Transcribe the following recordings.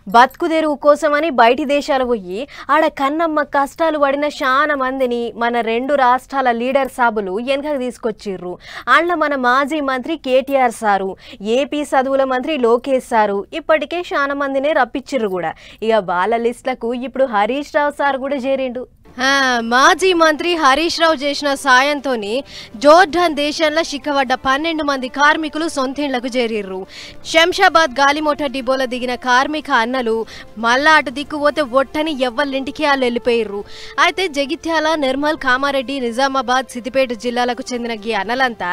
బతుకుదెరువు కోసమని బయటి దేశాలు పోయి ఆడ కన్నమ్మ కష్టాలు పడిన చాలా మందిని మన రెండు రాష్ట్రాల లీడర్ సాబులు వెనకకు తీసుకొచ్చిర్రు. అండ్ల మన మాజీ మంత్రి కేటీఆర్ సారు, ఏపీ చదువుల మంత్రి లోకేష్ సారు ఇప్పటికే చాలా మందినే రప్పించిర్రు కూడా. ఇక వాళ్ళ లిస్టులకు ఇప్పుడు హరీష్ రావు సార్ కూడా చేరిండు. మాజీ మంత్రి హరీష్ రావు చేసిన సాయంతో జోర్డాన్ దేశంలో చిక్కబడ్డ 12 మంది కార్మికులు సొంతిండ్లకు చేరిర్రు. శంషాబాద్ గాలిమోటార్ డిపోలో దిగిన కార్మిక అన్నలు మళ్ళా అటు దిక్కుపోతే ఒట్టని ఎవ్వరింటికి వాళ్ళు వెళ్ళిపోయిర్రు. అయితే జగిత్యాల, నిర్మల్, కామారెడ్డి, నిజామాబాద్, సిద్దిపేట జిల్లాలకు చెందిన ఈ అన్నలంతా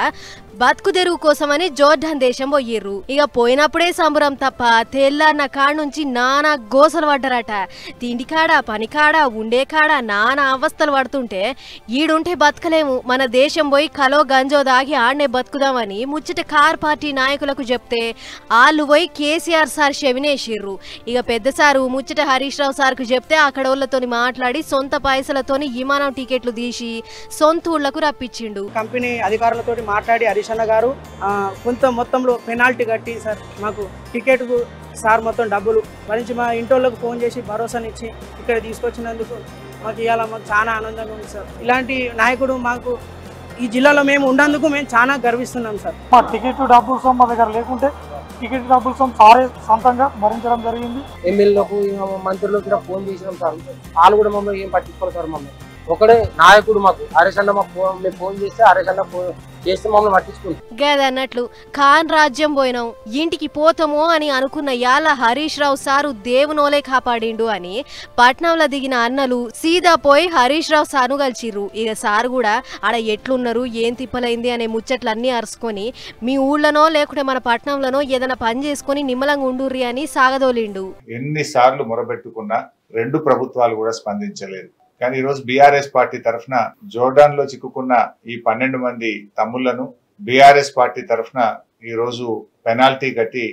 బతుకుదెరువు కోసమని జోర్డాన్ దేశం పోయిర్రు. ఇక పోయినప్పుడే సంబరం తప్ప తెల్లారిన కాడ నుంచి నానా గోసలు పడ్డరట. తిండికాడ, పనికాడ, ఉండే కాడ నానా అవస్థలు పడుతుంటే ఈడుంటే బతకలేము, మన దేశం పోయి కలో గంజో దాగి ఆడనే బతుకుదామని ముచ్చట కార్ పార్టీ నాయకులకు చెప్తే వాళ్ళు పోయి కేసీఆర్ సార్ చెవినేసిర్రు. ఇక పెద్ద సారు ముచ్చట హరీష్ రావు సార్కు చెప్తే అక్కడ వాళ్ళతోని మాట్లాడి సొంత పైసలతోని విమానం టికెట్లు తీసి సొంత ఊళ్ళకు రప్పించిండు. కంపెనీ అధికారులతో మాట్లాడి హరీష్ అన్న గారు కొంత మొత్తంలో పెనాల్టీ కట్టి సార్ మాకు టికెట్కు సార్ మొత్తం డబ్బులు భరించి మా ఇంటోళ్ళకు ఫోన్ చేసి భరోసానిచ్చి ఇక్కడ తీసుకొచ్చినందుకు మాకు ఇవాళ మాకు చాలా ఆనందంగా ఉంది సార్. ఇలాంటి నాయకుడు మాకు ఈ జిల్లాలో మేము ఉన్నందుకు మేము చాలా గర్విస్తున్నాం సార్. మా టికెట్ డబ్బులు సొమ్ము మా దగ్గర లేకుంటే టికెట్ డబ్బులు సొమ్ము సారే సొంతంగా భరించడం జరిగింది. ఎమ్మెల్యేలకు మంత్రులకు కూడా ఫోన్ చేసినాం సార్. వాళ్ళు కూడా మమ్మల్ని ఏం పట్టించుకోరు సార్. మమ్మల్ని ఒకడే నాయకుడు మాకు హరీష్ అన్న. మేము ఫోన్ చేస్తే హరీష్ అన్న చేస్తే మమ్మల్ని పట్టించుకుంటాం. గదన్నట్లు ఖాన్ రాజ్యం పోయినాం ఇంటికి పోతామో అని అనుకున్న యాల హరీష్ రావు సారు దేవునోలే కాపాడిండు అని పట్నంలో దిగిన అన్నలు సీదా పోయి హరీష్ రావు సార్ను కలిసిర్రు. ఇక సారు కూడా ఆడ ఎట్లున్నారు, ఏం తిప్పలైంది అనే ముచ్చట్లన్నీ అరుచుకొని మీ ఊళ్ళనో లేకుంటే మన పట్నంలోనో ఏదైనా పని చేసుకుని నిమ్మలంగా ఉండుర్రి అని సాగదోలిండు. ఎన్నిసార్లు మొరబెట్టుకున్నా రెండు ప్రభుత్వాలు కూడా స్పందించలేదు. కానీ ఈరోజు బీఆర్ఎస్ పార్టీ తరఫున జోర్డాన్ లో చిక్కుకున్న ఈ 12 మంది తమ్ముళ్లను బీఆర్ఎస్ పార్టీ తరఫున ఈ రోజు పెనాల్టీ కట్టి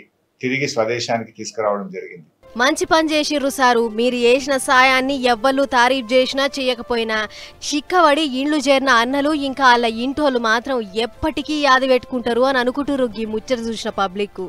తిరిగి స్వదేశానికి తీసుకురావడం జరిగింది. మంచి పని చేసిర్రు సారు. మీరు చేసిన సాయాన్ని ఎవ్వరు తారీఫ్ చేసినా చేయకపోయినా చిక్కబడి ఇండ్లు చేరిన అన్నలు ఇంకా వాళ్ళ ఇంటోళ్ళు మాత్రం ఎప్పటికీ యాది పెట్టుకుంటారు అని అనుకుంటుర్రు ఈ ముచ్చట చూసిన పబ్లిక్.